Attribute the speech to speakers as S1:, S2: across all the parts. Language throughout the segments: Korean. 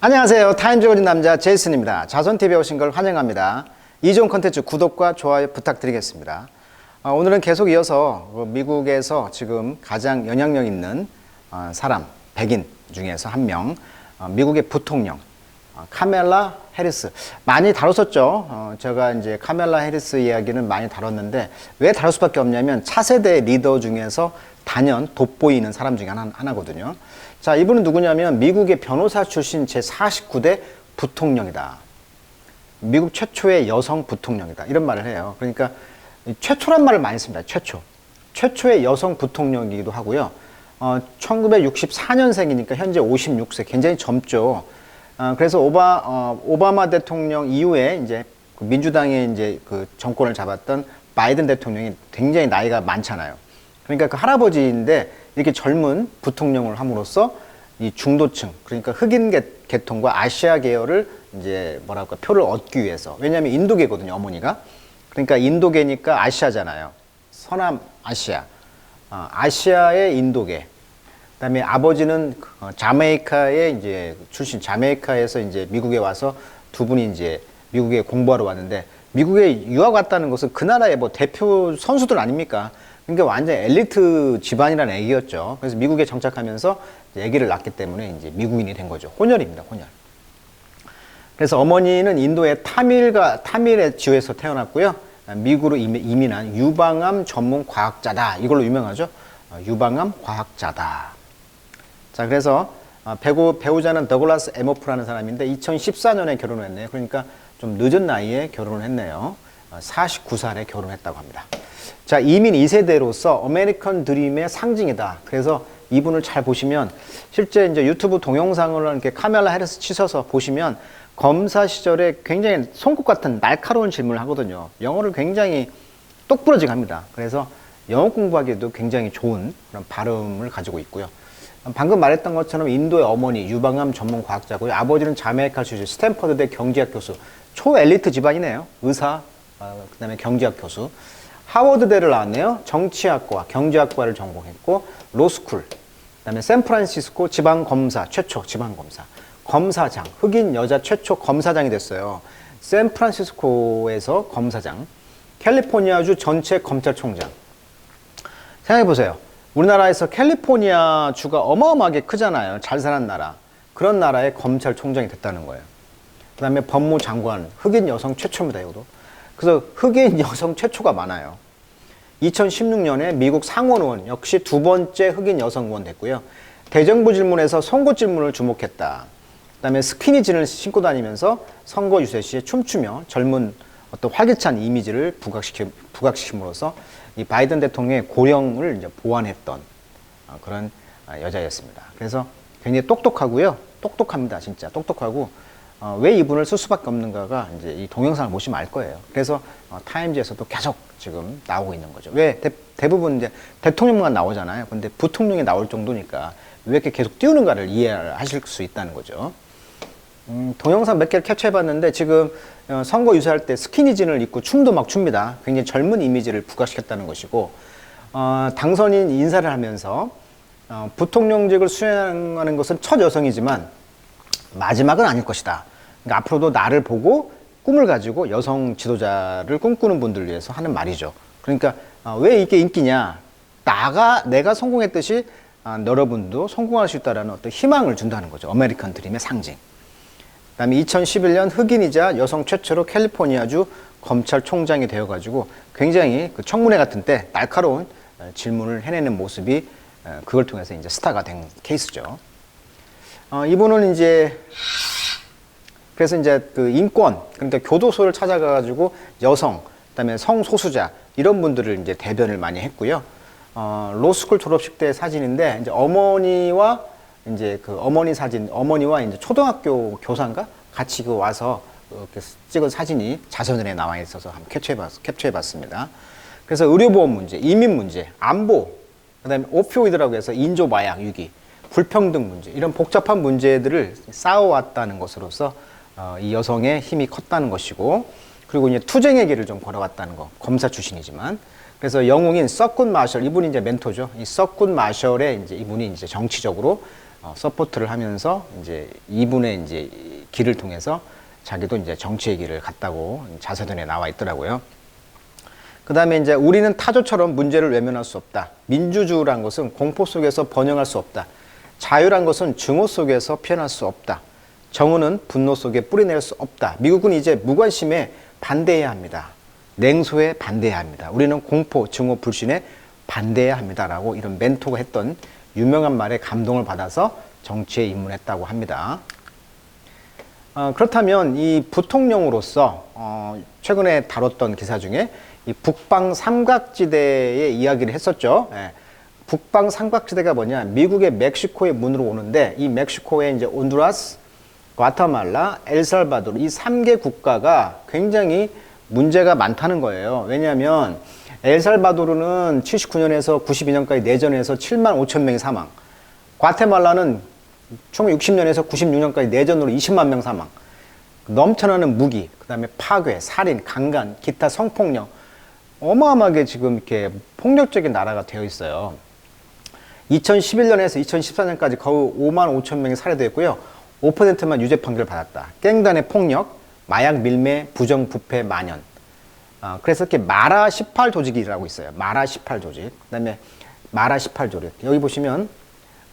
S1: 안녕하세요. 타임즈 거진 남자 제이슨입니다. 자손TV에 오신 걸 환영합니다. 이종 컨텐츠 구독과 좋아요 부탁드리겠습니다. 오늘은 계속 이어서 미국에서 지금 가장 영향력 있는 사람, 백인 중에서 한 명, 미국의 부통령 카멜라 해리스. 많이 다뤘었죠. 제가 이제 카멜라 해리스 이야기는 많이 다뤘는데 왜 다룰 수밖에 없냐면 차세대 리더 중에서 단연 돋보이는 사람 중에 하나거든요. 자, 이분은 누구냐면 미국의 변호사 출신 제49대 부통령이다. 미국 최초의 여성 부통령이다. 이런 말을 해요. 그러니까 최초란 말을 많이 씁니다. 최초의 여성 부통령이기도 하고요. 1964년생이니까 현재 56세. 굉장히 젊죠. 그래서 오바마 대통령 이후에 이제 민주당의 이제 그 정권을 잡았던 바이든 대통령이 굉장히 나이가 많잖아요. 그러니까 그 할아버지인데 이렇게 젊은 부통령을 함으로써 이 중도층, 그러니까 흑인 계통과 아시아 계열을 이제 뭐랄까 표를 얻기 위해서. 왜냐하면 인도계거든요, 어머니가. 그러니까 인도계니까 아시아잖아요. 서남 아시아. 아시아의 인도계. 그다음에 아버지는 자메이카의 이제 출신, 자메이카에서 이제 미국에 와서 두 분이 이제 미국에 공부하러 왔는데, 미국에 유학 왔다는 것은 그 나라의 뭐 대표 선수들 아닙니까? 그러니까 완전 엘리트 집안이라는 얘기였죠. 그래서 미국에 정착하면서 아기를 낳기 때문에 이제 미국인이 된 거죠. 혼혈입니다, 혼혈. 그래서 어머니는 인도의 타밀의 지역에서 태어났고요. 미국으로 이민한 유방암 전문 과학자다. 이걸로 유명하죠. 유방암 과학자다. 자, 그래서 배우자는 더글라스 에머프라는 사람인데 2014년에 결혼을 했네요. 그러니까 좀 늦은 나이에 결혼을 했네요. 49살에 결혼했다고 합니다. 자, 이민 2세대로서 아메리칸 드림의 상징이다. 그래서 이분을 잘 보시면 실제 이제 유튜브 동영상을 이렇게 카멜라 해리스 치셔서 보시면 검사 시절에 굉장히 송곳 같은 날카로운 질문을 하거든요. 영어를 굉장히 똑부러지게 합니다. 그래서 영어 공부하기에도 굉장히 좋은 그런 발음을 가지고 있고요. 방금 말했던 것처럼 인도의 어머니 유방암 전문 과학자고요. 아버지는 자메이카 출신 스탠퍼드대 경제학 교수. 초엘리트 집안이네요. 의사, 그다음에 경제학 교수. 하워드대를 나왔네요. 정치학과, 경제학과를 전공했고 로스쿨, 그다음에 샌프란시스코 지방검사 최초 지방검사, 검사장, 흑인 여자 최초 검사장이 됐어요. 샌프란시스코에서 검사장, 캘리포니아주 전체 검찰총장. 생각해보세요. 우리나라에서 캘리포니아 주가 어마어마하게 크잖아요. 잘 사는 나라. 그런 나라의 검찰총장이 됐다는 거예요. 그 다음에 법무장관, 흑인 여성 최초입니다. 이것도. 그래서 흑인 여성 최초가 많아요. 2016년에 미국 상원 의원, 역시 두 번째 흑인 여성 의원 됐고요. 대정부 질문에서 선거 질문을 주목했다. 그 다음에 스키니진을 신고 다니면서 선거 유세 시에 춤추며 젊은 어떤 활기찬 이미지를 부각시킴으로써 이 바이든 대통령의 고령을 이제 보완했던 그런 여자였습니다. 그래서 굉장히 똑똑하고요. 똑똑합니다. 진짜 똑똑하고 왜 이분을 쓸 수밖에 없는가가 이제 이 동영상을 보시면 알 거예요. 그래서 타임즈에서도 계속 지금 나오고 있는 거죠. 왜 대부분 이제 대통령만 나오잖아요. 근데 부통령이 나올 정도니까 왜 이렇게 계속 띄우는가를 이해하실 수 있다는 거죠. 동영상 몇 개를 캡처해봤는데 지금 선거 유세할 때 스키니진을 입고 춤도 막 춥니다. 굉장히 젊은 이미지를 부각시켰다는 것이고, 당선인 인사를 하면서 부통령직을 수행하는 것은 첫 여성이지만 마지막은 아닐 것이다. 그러니까 앞으로도 나를 보고 꿈을 가지고 여성 지도자를 꿈꾸는 분들을 위해서 하는 말이죠. 그러니까 왜 이게 인기냐? 내가 성공했듯이 여러분도 성공할 수 있다는 어떤 희망을 준다는 거죠. 아메리칸 드림의 상징. 그다음에 2011년 흑인이자 여성 최초로 캘리포니아주 검찰총장이 되어가지고 굉장히 그 청문회 같은 때 날카로운 질문을 해내는 모습이 그걸 통해서 이제 스타가 된 케이스죠. 이분은 이제 그래서 이제 그 인권, 그러니까 교도소를 찾아가가지고 여성, 그다음에 성소수자 이런 분들을 이제 대변을 많이 했고요. 로스쿨 졸업식 때 사진인데 이제 어머니와 이제 그 어머니 사진, 어머니와 이제 초등학교 교사인가 같이 그 와서 이렇게 찍은 사진이 자서전에 나와 있어서 한번 캡처해봤습니다. 그래서 의료보험 문제, 이민 문제, 안보, 그다음에 오피오이드라고 해서 인조 마약 유기, 불평등 문제 이런 복잡한 문제들을 쌓아왔다는 것으로서 이 여성의 힘이 컸다는 것이고, 그리고 이제 투쟁의 길을 좀 걸어왔다는 거, 검사 출신이지만. 그래서 영웅인 서꾼 마셜, 이분이 이제 멘토죠. 이 서꾼 마셜의 이제 이분이 이제 정치적으로 서포트를 하면서 이제 이분의 이제 길을 통해서 자기도 이제 정치의 길을 갔다고 자서전에 나와 있더라고요. 그 다음에 이제 우리는 타조처럼 문제를 외면할 수 없다. 민주주의란 것은 공포 속에서 번영할 수 없다. 자유란 것은 증오 속에서 피어날 수 없다. 정의는 분노 속에 뿌리낼 수 없다. 미국은 이제 무관심에 반대해야 합니다. 냉소에 반대해야 합니다. 우리는 공포, 증오, 불신에 반대해야 합니다라고 이런 멘토가 했던 유명한 말에 감동을 받아서 정치에 입문했다고 합니다. 그렇다면 이 부통령으로서 최근에 다뤘던 기사 중에 이 북방 삼각지대의 이야기를 했었죠. 예. 북방 삼각지대가 뭐냐? 미국의 멕시코의 문으로 오는데 이 멕시코에 이제 온두라스, 과테말라, 엘살바도르 이 3개 국가가 굉장히 문제가 많다는 거예요. 왜냐하면 엘살바도르는 79년에서 92년까지 내전에서 7만 5천 명이 사망. 과테말라는 1960년에서 96년까지 내전으로 20만 명 사망. 넘쳐나는 무기, 그 다음에 파괴, 살인, 강간, 기타 성폭력. 어마어마하게 지금 이렇게 폭력적인 나라가 되어 있어요. 2011년에서 2014년까지 거의 5만 5천 명이 살해되었고요. 5%만 유죄 판결을 받았다. 갱단의 폭력, 마약 밀매, 부정부패 만연. 그래서 이렇게 마라 18 조직이라고 있어요. 마라 18 조직. 그 다음에 마라 18 조직. 여기 보시면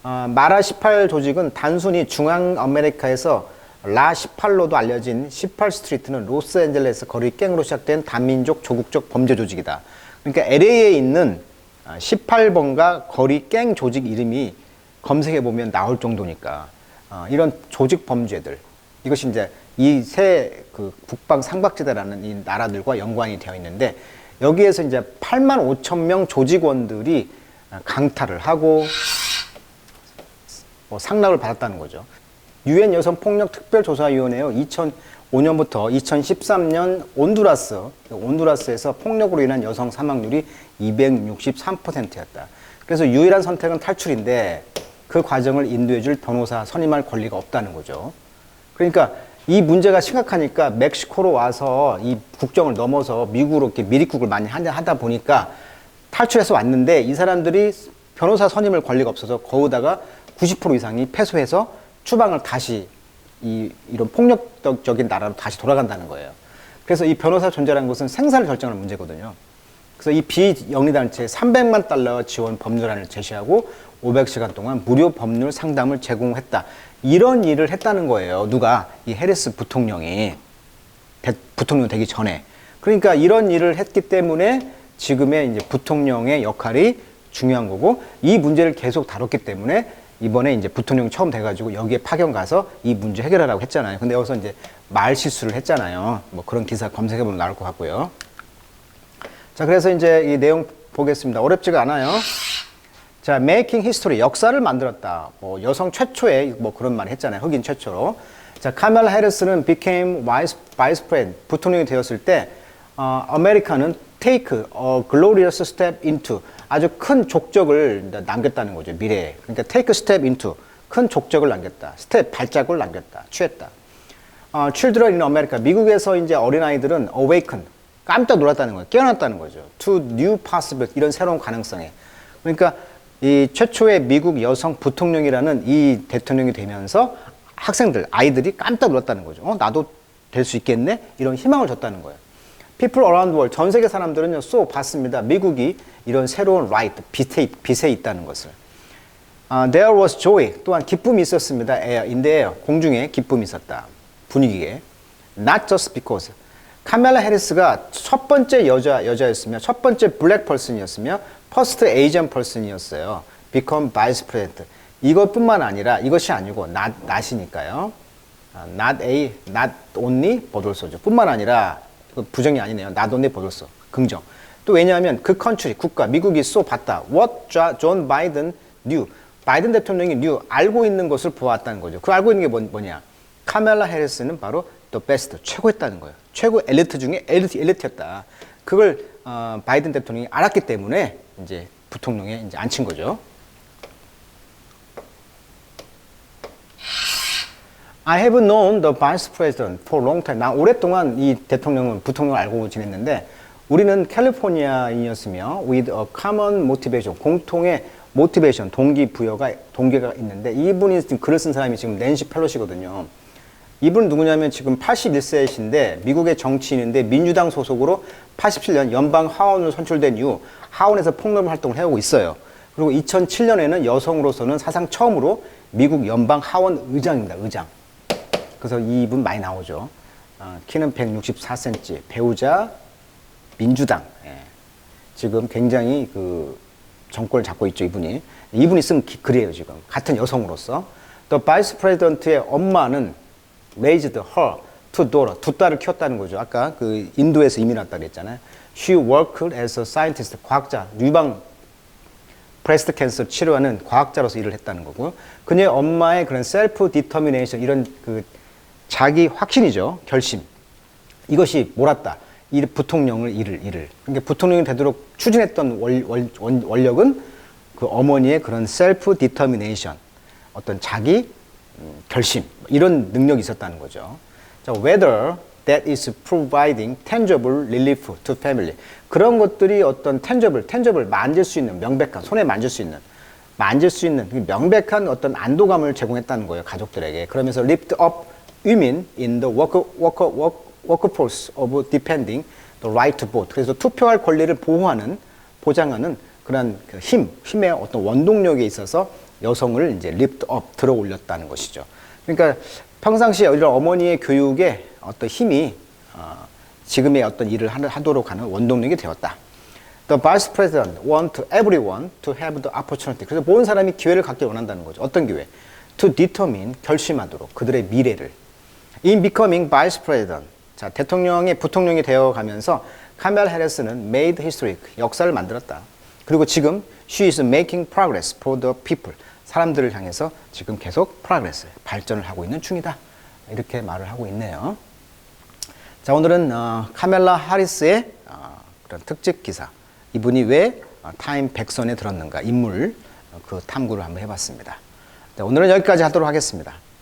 S1: 마라 18 조직은 단순히 중앙 아메리카에서 라 18로도 알려진 18 스트리트는 로스앤젤레스 거리 갱으로 시작된 단민족 조국적 범죄 조직이다. 그러니까 LA에 있는 18번가 거리 갱 조직 이름이 검색해 보면 나올 정도니까 이런 조직 범죄들 이것이 이제 이 세 그 북방 삼각지대라는 이 나라들과 연관이 되어 있는데 여기에서 이제 8만 5천 명 조직원들이 강탈을 하고 상납을 받았다는 거죠. 유엔 여성 폭력 특별조사위원회요 2005년부터 2013년 온두라스에서 폭력으로 인한 여성 사망률이 263%였다. 그래서 유일한 선택은 탈출인데 그 과정을 인도해줄 변호사 선임할 권리가 없다는 거죠. 그러니까 이 문제가 심각하니까 멕시코로 와서 이 국경을 넘어서 미국으로 이렇게 미리국을 많이 하다 보니까 탈출해서 왔는데 이 사람들이 변호사 선임할 권리가 없어서 거기다가 90% 이상이 패소해서 추방을 다시 이런 폭력적인 나라로 다시 돌아간다는 거예요. 그래서 이 변호사 존재라는 것은 생사를 결정하는 문제거든요. 그래서 이 비영리단체에 300만 달러 지원 법률안을 제시하고 500시간 동안 무료 법률 상담을 제공했다. 이런 일을 했다는 거예요. 누가? 이 해리스 부통령이 부통령 되기 전에. 그러니까 이런 일을 했기 때문에 지금의 이제 부통령의 역할이 중요한 거고 이 문제를 계속 다뤘기 때문에 이번에 이제 부통령 처음 돼가지고 여기에 파견 가서 이 문제 해결하라고 했잖아요. 근데 여기서 이제 말 실수를 했잖아요. 뭐 그런 기사 검색해보면 나올 것 같고요. 자, 그래서 이제 이 내용 보겠습니다. 어렵지가 않아요. 자, making history, 역사를 만들었다. 뭐 여성 최초의 뭐 그런 말 했잖아요. 흑인 최초로. 자, 카멜라 해리스는 became vice president, 부통령이 되었을 때, 아메리카는 take a glorious step into, 아주 큰 족적을 남겼다는 거죠. 미래에. 그러니까 take a step into, 큰 족적을 남겼다. step, 발자국을 남겼다. 취했다. children in America, 미국에서 이제 어린아이들은 awaken, 깜짝 놀랐다는 거예요. 깨어났다는 거죠. to new possibility, 이런 새로운 가능성에. 그러니까 이 최초의 미국 여성 부통령이라는 이 대통령이 되면서 학생들, 아이들이 깜짝 놀랐다는 거죠. 나도 될 수 있겠네? 이런 희망을 줬다는 거예요. People around the world, 전 세계 사람들은요, 봤습니다. 미국이 이런 새로운 right, 빛에 있다는 것을. There was joy, 또한 기쁨이 있었습니다. in the air, 공중에 기쁨이 있었다. 분위기에. Not just because. 카멜라 해리스가 첫 번째 여자였으며, 첫 번째 블랙 펄슨이었으며, 퍼스트 에이전 펄슨이었어요. become vice president. 이것뿐만 아니라, 이것이 아니고, not이니까요. not only, but also죠. 뿐만 아니라, 부정이 아니네요. not only, but also. 긍정. 또 왜냐하면 그 컨트리, 국가, 미국이 봤다. What John Biden knew. 바이든 대통령이 knew, 알고 있는 것을 보았다는 거죠. 그 알고 있는 게 뭐냐. 카멜라 해리스는 바로 the best, 최고였다는 거예요. 최고 엘리트 중에 엘리트였다. 그걸 바이든 대통령이 알았기 때문에 이제 부통령에 이제 앉힌 거죠. I have known the vice president for a long time. 나 오랫동안 이 부통령을 알고 지냈는데 우리는 캘리포니아인이었으며 with a common motivation, 공통의 motivation, 동기가 있는데 이분이 지금 글을 쓴 사람이 지금 낸시 펠로시거든요. 이분 누구냐면 지금 81세이신데 미국의 정치인인데 민주당 소속으로 87년 연방 하원으로 선출된 이후 하원에서 폭넓은 활동을 해오고 있어요. 그리고 2007년에는 여성으로서는 사상 처음으로 미국 연방 하원 의장입니다. 의장. 그래서 이분 많이 나오죠. 키는 164cm, 배우자, 민주당. 예. 지금 굉장히 그 정권을 잡고 있죠, 이분이. 이분이 쓴 글이에요, 지금. 같은 여성으로서. 또 바이스 프레지던트의 엄마는 raised her two daughter, 두 딸을 키웠다는 거죠. 아까 그 인도에서 이민 왔다 그랬잖아요. She worked as a scientist, 과학자, 유방 브레스트 캔서 치료하는 과학자로서 일을 했다는 거고. 그녀의 엄마의 그런 셀프 디터미네이션, 이런 그 자기 확신이죠. 결심. 이것이 몰았다. 부통령을 일을. 그러니까 부통령이 되도록 추진했던 원력은 그 어머니의 그런 셀프 디터미네이션, 어떤 자기 결심, 이런 능력이 있었다는 거죠. 자, whether that is providing tangible relief to family. 그런 것들이 어떤 tangible, 만질 수 있는, 명백한, 손에 만질 수 있는 명백한 어떤 안도감을 제공했다는 거예요, 가족들에게. 그러면서 lift up women in the workforce of defending the right to vote. 그래서 투표할 권리를 보장하는 그런 힘의 어떤 원동력에 있어서 여성을 이제 lift up, 들어 올렸다는 것이죠. 그러니까 평상시에 이런 어머니의 교육에 어떤 힘이 지금의 어떤 일을 하도록 하는 원동력이 되었다. The vice president want everyone to have the opportunity. 그래서 모든 사람이 기회를 갖기 원한다는 거죠. 어떤 기회? To determine, 결심하도록 그들의 미래를. In becoming vice president, 자, 부통령이 되어가면서 카멜라 해리스는 made history, 역사를 만들었다. 그리고 지금 she is making progress for the people. 사람들을 향해서 지금 계속 progress, 발전을 하고 있는 중이다. 이렇게 말을 하고 있네요. 자, 오늘은 카멜라 해리스의 그런 특집 기사, 이분이 왜 타임 100선에 들었는가, 인물 그 탐구를 한번 해봤습니다. 자, 오늘은 여기까지 하도록 하겠습니다.